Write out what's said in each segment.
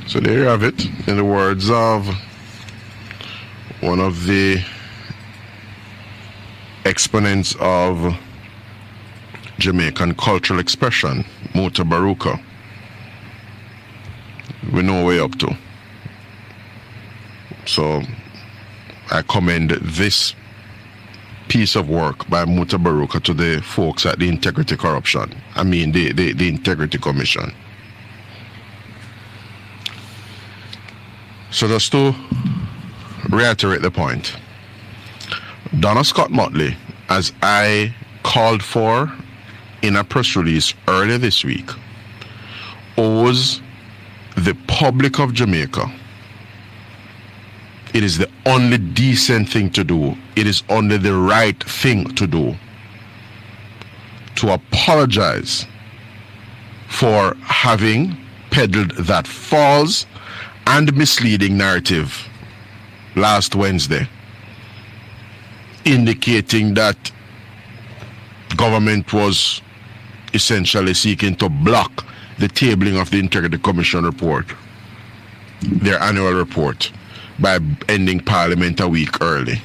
So there you have it, in the words of one of the exponents of Jamaican cultural expression, Muta Baruka. We know where we're up to. So I commend this piece of work by Muta Baruka to the folks at the Integrity Corruption. I mean the Integrity Commission. So just to reiterate the point, Donna Scott Motley, as I called for in a press release earlier this week, owes the public of Jamaica. It is the only decent thing to do. It is only the right thing to do, to apologize for having peddled that false and misleading narrative last Wednesday, indicating that government was essentially seeking to block the tabling of the Integrity Commission report, their annual report, by ending Parliament a week early.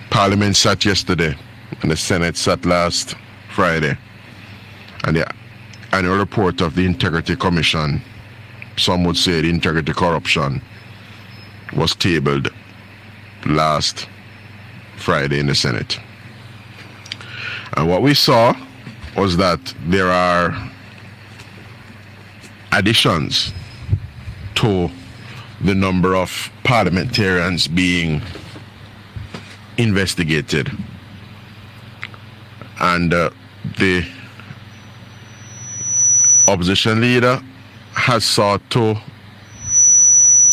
Parliament sat yesterday and the Senate sat last Friday, and the annual report of the Integrity Commission, some would say the Integrity Corruption, was tabled last Friday in the Senate. And what we saw was that there are additions to the number of parliamentarians being investigated. And the opposition leader has sought to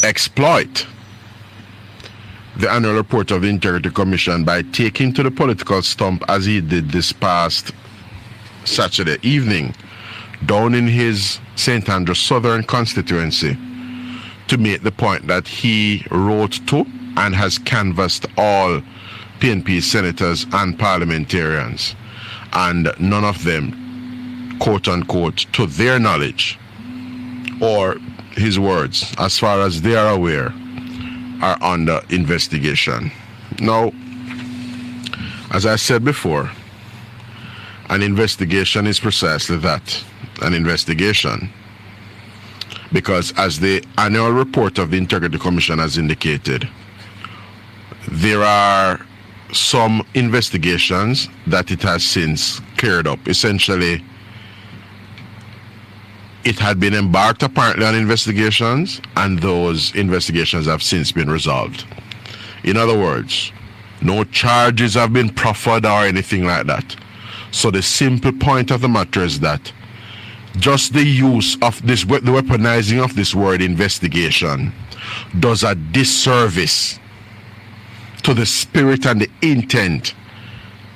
exploit the annual report of the Integrity Commission by taking to the political stump, as he did this past Saturday evening down in his St. Andrews Southern constituency, to make the point that he wrote to and has canvassed all PNP senators and parliamentarians, and none of them, quote unquote, to their knowledge, or his words, as far as they are aware, are under investigation. Now, as I said before, an investigation is precisely that, an investigation. Because as the annual report of the Integrity Commission has indicated, there are some investigations that it has since cleared up. Essentially, it had been embarked apparently on investigations, and those investigations have since been resolved. In other words, no charges have been proffered or anything like that. So the simple point of the matter is that just the use of this, the weaponizing of this word investigation, does a disservice to the spirit and the intent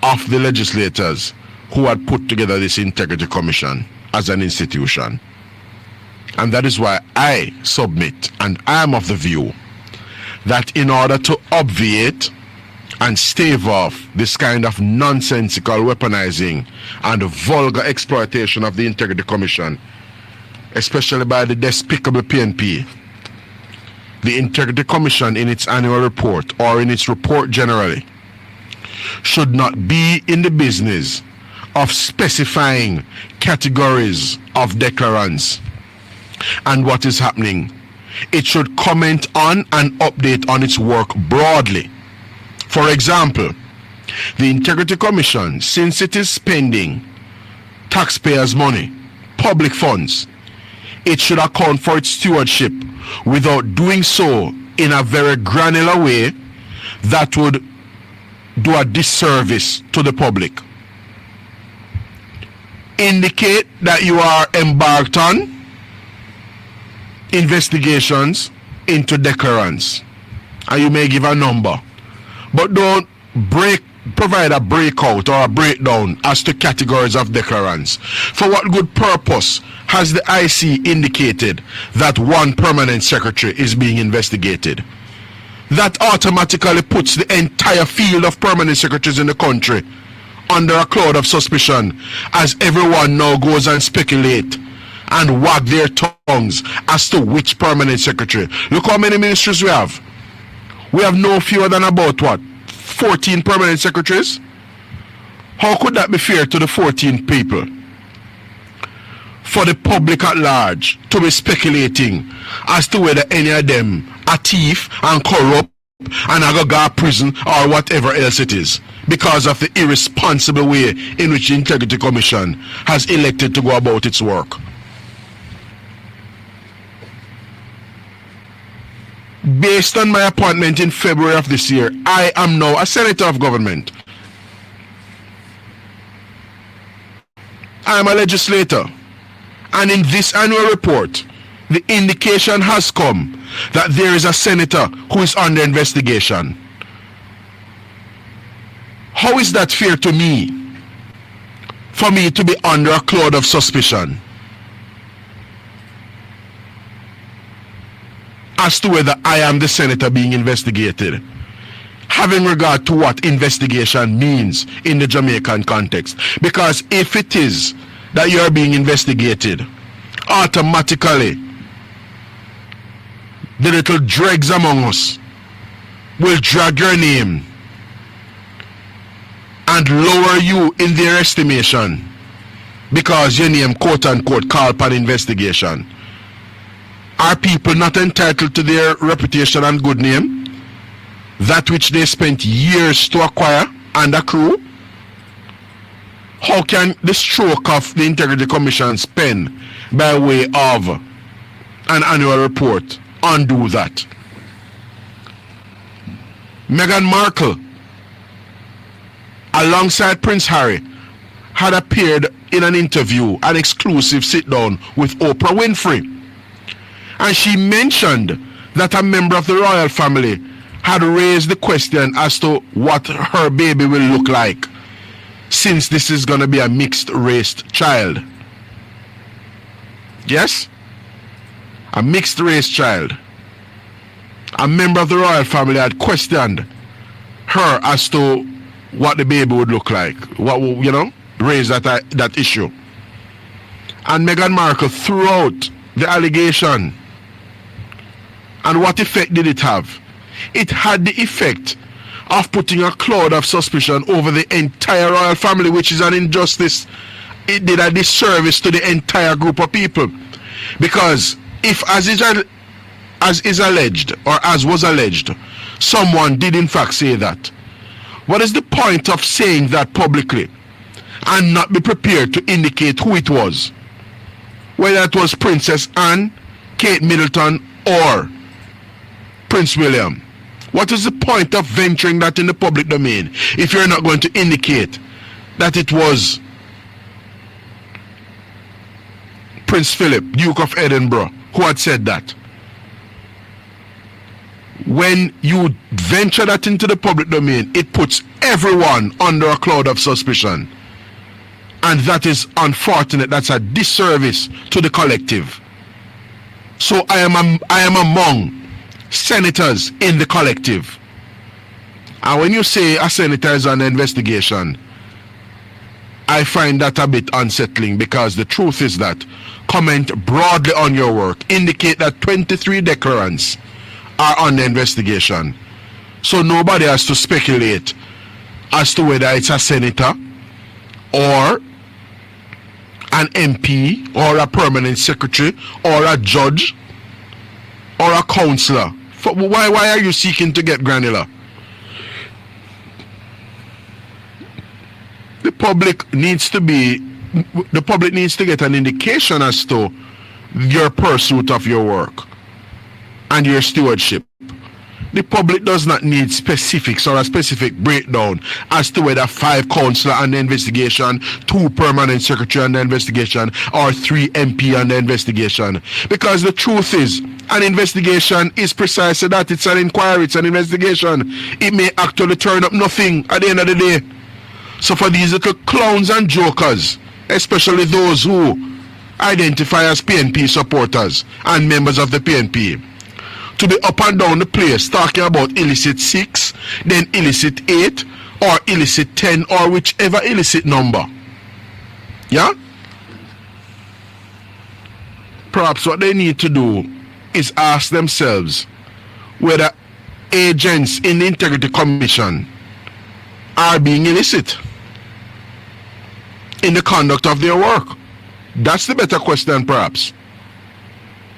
of the legislators who had put together this Integrity Commission as an institution. And that is why I submit, and I am of the view, that in order to obviate and stave off this kind of nonsensical weaponizing and vulgar exploitation of the Integrity Commission, especially by the despicable PNP, the Integrity Commission in its annual report, or in its report generally, should not be in the business of specifying categories of declarants and what is happening. It should comment on and update on its work broadly. For example, the Integrity Commission, since it is spending taxpayers' money, public funds, it should account for its stewardship without doing so in a very granular way that would do a disservice to the public. Indicate that you are embarked on investigations into declarants, and you may give a number, but don't provide a breakout or a breakdown as to categories of declarants. For what good purpose has the IC indicated that one permanent secretary is being investigated? That automatically puts the entire field of permanent secretaries in the country under a cloud of suspicion, as everyone now goes and speculate and wag their tongue tongues as to which permanent secretary. Look how many ministries we have. We have no fewer than about what? 14 permanent secretaries? How could that be fair to the 14 people? For the public at large to be speculating as to whether any of them are thief and corrupt and are going to go to prison or whatever else it is, because of the irresponsible way in which the Integrity Commission has elected to go about its work. Based on my appointment in February of this year, I am now a senator of government. I am a legislator. And in this annual report, the indication has come that there is a senator who is under investigation. How is that fair to me? For me to be under a cloud of suspicion as to whether I am the senator being investigated, having regard to what investigation means in the Jamaican context. Because if it is that you are being investigated, automatically the little dregs among us will drag your name and lower you in their estimation because your name quote unquote called upon investigation. Are people not entitled to their reputation and good name, that which they spent years to acquire and accrue? How can the stroke of the Integrity Commission's pen by way of an annual report undo that? Meghan Markle, alongside Prince Harry, had appeared in an interview, an exclusive sit-down with Oprah Winfrey. And she mentioned that a member of the royal family had raised the question as to what her baby will look like, since this is going to be a mixed-race child. Yes? A mixed-race child. A member of the royal family had questioned her as to what the baby would look like. What, you know, raised that issue. And Meghan Markle threw out the allegation. And what effect did it have? It had the effect of putting a cloud of suspicion over the entire royal family, which is an injustice. It did a disservice to the entire group of people. Because if, as is alleged, or as was alleged, someone did in fact say that, what is the point of saying that publicly and not be prepared to indicate who it was? Whether it was Princess Anne, Kate Middleton, or Prince William. What is the point of venturing that in the public domain if you're not going to indicate that it was Prince Philip, Duke of Edinburgh, who had said that? When you venture that into the public domain, it puts everyone under a cloud of suspicion. And that is unfortunate. That's a disservice to the collective. So I am among senators in the collective. And when you say a senator is under investigation, I find that a bit unsettling, because the truth is that comment broadly on your work, indicate that 23 declarants are under investigation. So nobody has to speculate as to whether it's a senator or an MP or a permanent secretary or a judge or a councillor. Why are you seeking to get granular? The public needs to get an indication as to your pursuit of your work and your stewardship. The public does not need specifics or a specific breakdown as to whether 5 councillor under investigation, 2 permanent secretary under investigation, or 3 MP under investigation. Because the truth is, an investigation is precisely that. It's an inquiry, it's an investigation. It may actually turn up nothing at the end of the day. So for these little clowns and jokers, especially those who identify as PNP supporters and members of the PNP, to be up and down the place talking about illicit 6, then illicit 8, or illicit 10, or whichever illicit number. Yeah? perhaps what they need to do is ask themselves whether agents in the Integrity Commission are being illicit in the conduct of their work. That's the better question, perhaps.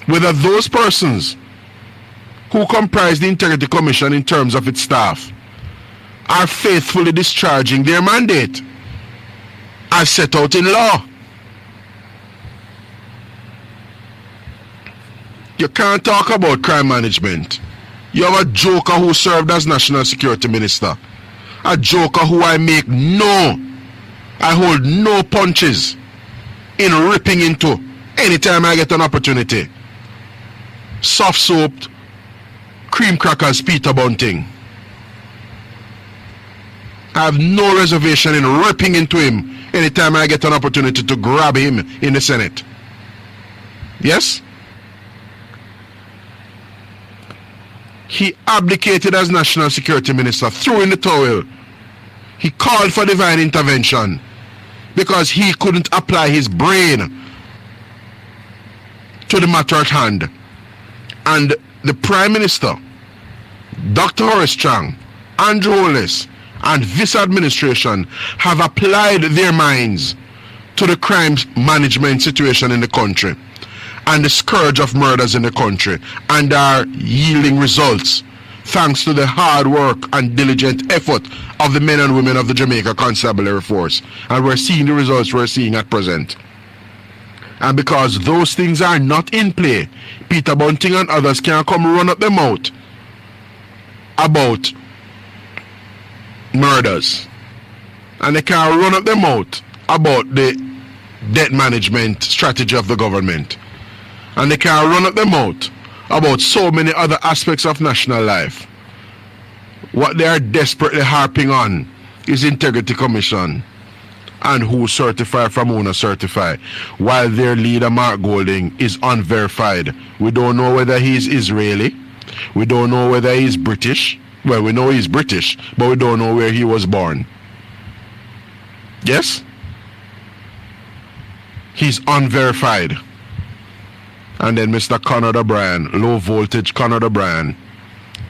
Whether those persons who comprise the Integrity Commission in terms of its staff are faithfully discharging their mandate as set out in law. You can't talk about crime management. You have a joker who served as National Security Minister. A joker who I hold no punches in ripping into anytime I get an opportunity. Soft-soaped, cream crackers, Peter Bunting. I have no reservation in ripping into him anytime I get an opportunity to grab him in the Senate. Yes? He abdicated as National Security Minister, threw in the towel. He called for divine intervention because he couldn't apply his brain to the matter at hand. And the Prime Minister, Dr. Horace Chang, Andrew Holness, and this administration have applied their minds to the crime management situation in the country and the scourge of murders in the country, and are yielding results thanks to the hard work and diligent effort of the men and women of the Jamaica Constabulary Force. And we're seeing the results we're seeing at present. And because those things are not in play, Peter Bunting and others can come run up their mouth about murders. And they can run up their mouth about the debt management strategy of the government. And they can run up their mouth about so many other aspects of national life. What they are desperately harping on is Integrity Commission and who certify from who not certify, while their leader Mark Golding is unverified. We don't know whether he is Israeli. We don't know whether he is British. Well, we know he's British, but we don't know where he was born. Yes? He's unverified. And then Mr. Conrad O'Brien, low voltage Conrad O'Brien,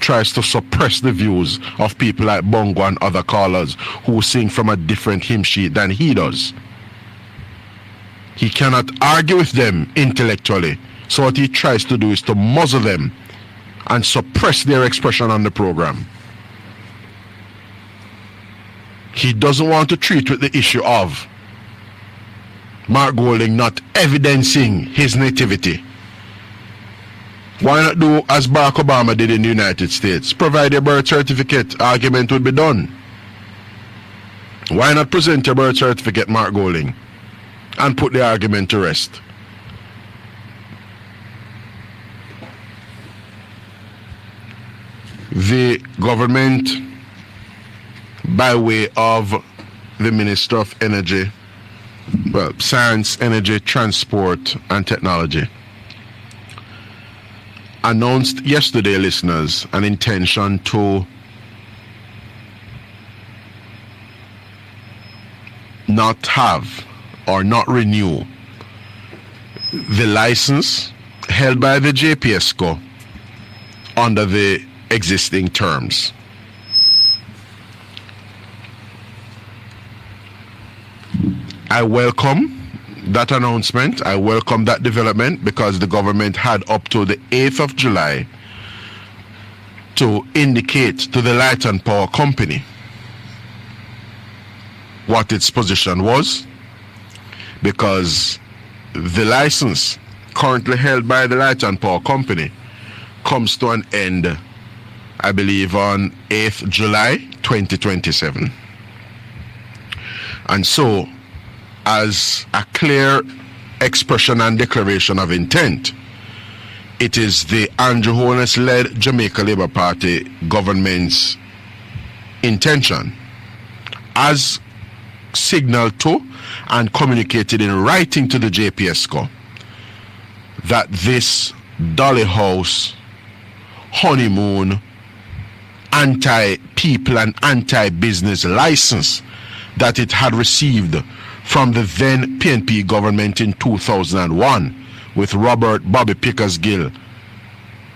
tries to suppress the views of people like Bongo and other callers who sing from a different hymn sheet than he does. He cannot argue with them intellectually, so what he tries to do is to muzzle them and suppress their expression on the program. He doesn't want to treat with the issue of Mark Golding not evidencing his nativity. Why not do as Barack Obama did in the United States? Provide your birth certificate, argument would be done. Why not present your birth certificate, Mark Golding, and put the argument to rest? The government, by way of the Minister of Energy, Science, Energy, Transport and Technology, announced yesterday, listeners, an intention to not have or not renew the license held by the JPSCO under the existing terms. I welcome that announcement. I welcome that development because the government had up to the 8th of July to indicate to the Light and Power Company what its position was, because the license currently held by the Light and Power Company comes to an end, I believe, on 8th July 2027. And so, as a clear expression and declaration of intent, it is the Andrew Holness-led Jamaica Labour Party government's intention, as signaled to and communicated in writing to the JPSCO, that this Dolly House, honeymoon, anti-people and anti-business license that it had received from the then PNP government in 2001, with Robert Bobby Pickersgill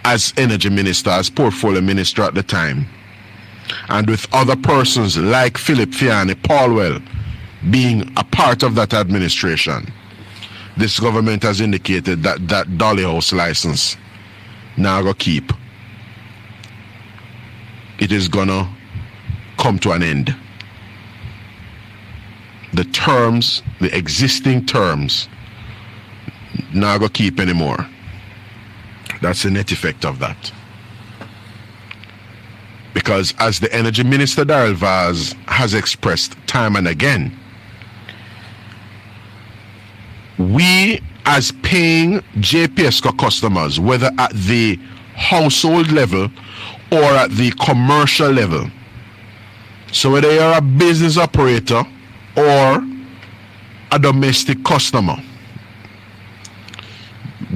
as energy minister, as portfolio minister at the time, and with other persons like Philip Fiani Paulwell being a part of that administration, this government has indicated that that Dolly House license now go keep. It is gonna come to an end. The terms, the existing terms, now go keep anymore. That's the net effect of that. Because as the Energy Minister Darrell Vaz has expressed time and again, we as paying JPSCO customers, whether at the household level or at the commercial level, so whether you're a business operator or a domestic customer,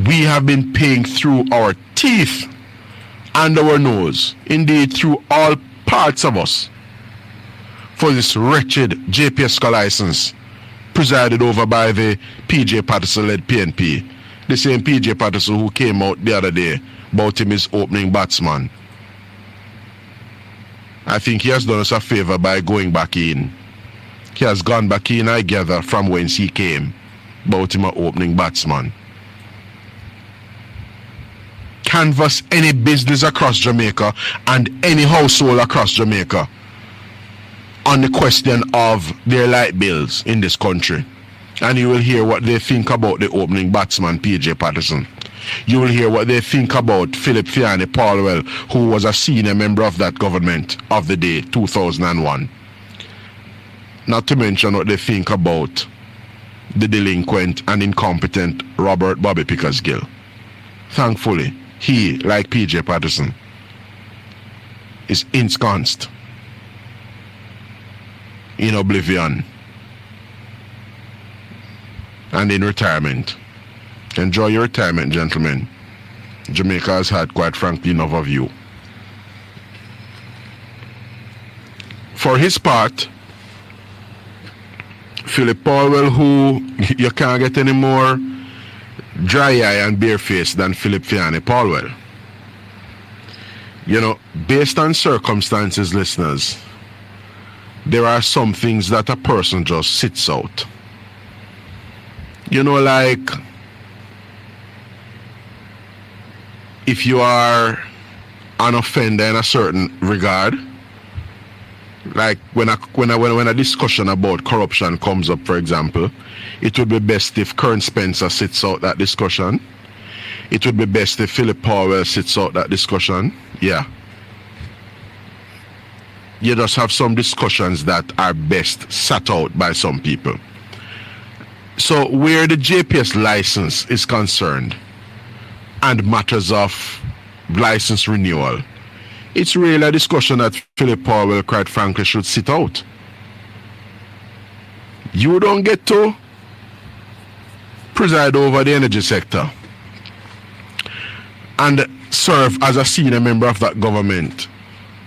we have been paying through our teeth and our nose, indeed through all parts of us, for this wretched JPSCO license presided over by the PJ Patterson-led PNP. The same PJ Patterson who came out the other day about him his opening batsman. I think he has done us a favor by going back in. He has gone back in, I gather, from whence he came, about him an opening batsman. Canvass any business across Jamaica and any household across Jamaica on the question of their light bills in this country, and you will hear what they think about the opening batsman PJ Patterson. You will hear what they think about Philip Fiani Paulwell, who was a senior member of that government of the day, 2001. Not to mention what they think about the delinquent and incompetent Robert Bobby Pickersgill. Thankfully, he, like PJ Patterson, is ensconced in oblivion and in retirement. Enjoy your retirement, gentlemen. Jamaica has had, quite frankly, enough of you. For his part, Philip Paulwell, who you can't get any more dry eye and barefaced than Philip Fiani Paulwell. You know, based on circumstances, listeners, there are some things that a person just sits out. You know, like if you are an offender in a certain regard, like when a discussion about corruption comes up, for example, it would be best if Kern Spencer sits out that discussion. It would be best if Philip Powell sits out that discussion. Yeah. You just have some discussions that are best sat out by some people. So where the JPS license is concerned and matters of license renewal, it's really a discussion that Philip Powell, quite frankly, should sit out. You don't get to preside over the energy sector and serve as a senior member of that government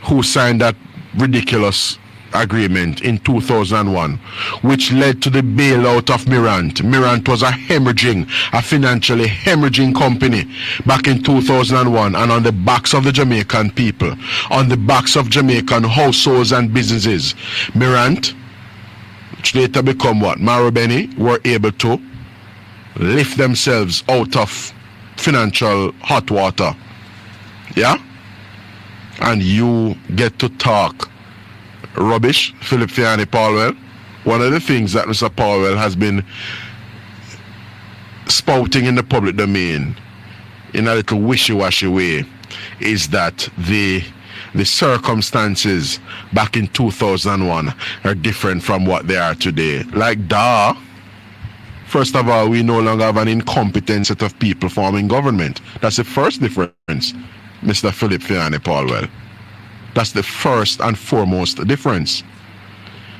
who signed that ridiculous agreement in 2001, which led to the bailout of Mirant. Mirant was a financially hemorrhaging company back in 2001, and on the backs of the Jamaican people, on the backs of Jamaican households and businesses, Mirant, which later become what? Marubeni, were able to lift themselves out of financial hot water. Yeah? And you get to talk rubbish, Philip Fiani Paulwell. One of the things that Mr. Paulwell has been spouting in the public domain in a little wishy-washy way is that the circumstances back in 2001 are different from what they are today. Like, first of all, we no longer have an incompetent set of people forming government. That's the first difference, Mr. Philip Fiani Paulwell. That's the first and foremost difference.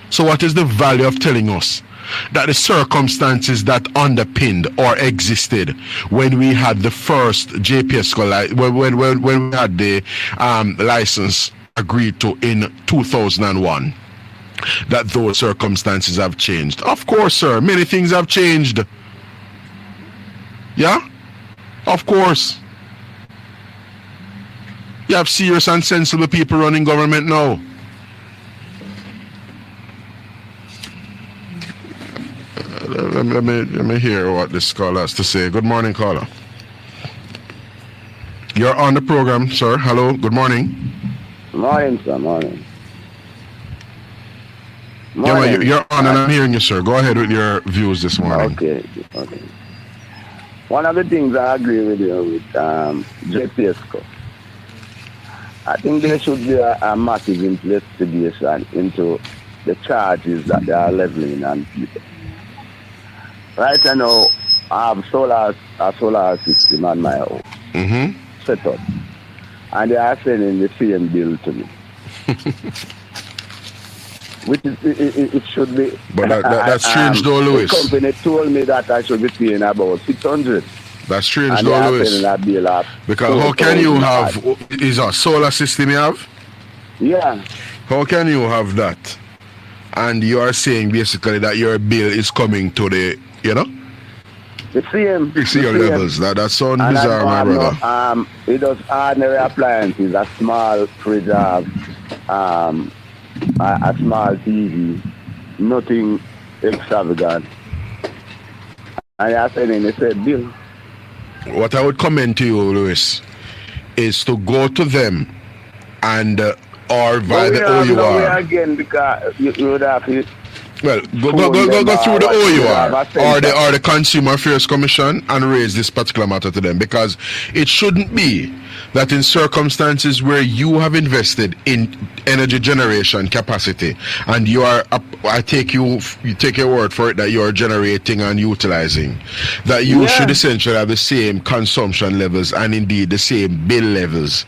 So what is the value of telling us that the circumstances that underpinned or existed when we had the first JPS, when we had the license agreed to in 2001, that those circumstances have changed? Of course, sir, many things have changed. Yeah? Of course. You have serious and sensible people running government now. Let me hear what this caller has to say. Good morning, caller. You're on the program, sir. Hello. Good morning. Morning, sir. Morning. Yeah, you're on and I'm hearing you, sir. Go ahead with your views this morning. Okay. One of the things I agree with you with JPSCO. I think there should be a massive investigation into the charges that they are leveling on people. Right now, I have a solar system on my house set up, and they are sending the same bill to me. Which is, it should be. But that's strange though, Louis. The company told me that I should be paying about 600. That's strange though, Louis. Because how can you have, is a solar system you have? Yeah. How can you have that? And you are saying basically that your bill is coming to the, the same. You see your levels. That sounds bizarre, my brother. It does ordinary appliances, a small fridge, a small TV, nothing extravagant. And I said, and they said, bill. What I would commend to you, Louis, is to go to them and or via the OUR. Again, because you would have to. Well, go through the OUR or the Consumer Affairs Commission and raise this particular matter to them, because it shouldn't be that in circumstances where you have invested in energy generation capacity and you are, you take your word for it that you are generating and utilizing, that you should essentially have the same consumption levels and indeed the same bill levels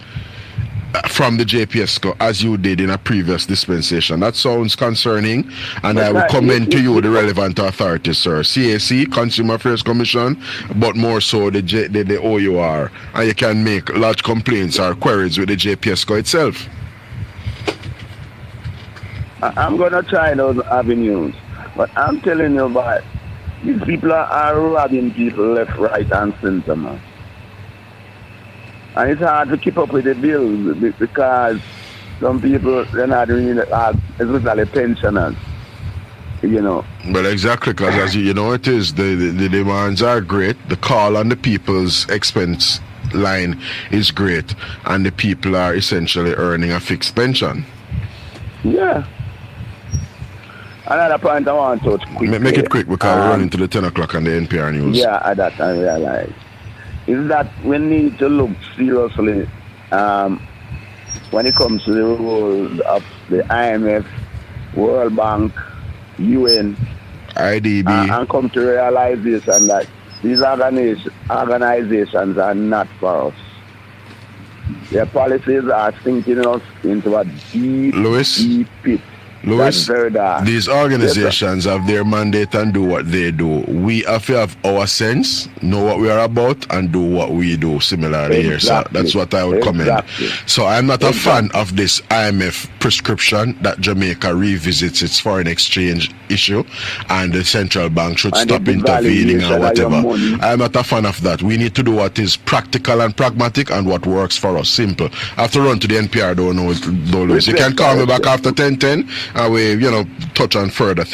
from the JPSCO as you did in a previous dispensation. That sounds concerning, and I would commend to you the relevant authorities, sir. CAC, Consumer Affairs Commission, but more so the OUR. And you can make large complaints or queries with the JPSCO itself. I'm going to try those avenues, but I'm telling you about these people are robbing people left, right, and center, man. And it's hard to keep up with the bills because some people, they're not really, especially pensioners, But exactly, because as you know it is, the demands are great, the call on the people's expense line is great, and the people are essentially earning a fixed pension. Yeah. Another point I want to touch quickly. Make it quick because we're running to the 10 o'clock on the NPR News. Yeah, at that time I realized is that we need to look seriously when it comes to the role of the IMF, World Bank, UN, IDB, and come to realization that these organizations are not for us. Their policies are sinking us into a deep pit. Louis, these organizations have their mandate and do what they do. We have to have our sense, know what we are about, and do what we do similarly here. So that's what I would commend. So I'm not a fan of this IMF prescription that Jamaica revisits its foreign exchange issue and the central bank should stop intervening or whatever. I'm not a fan of that. We need to do what is practical and pragmatic and what works for us. Simple. I have to run to the NPR, don't know, Louis. You can call me back after 10:10. And we, touch on further things.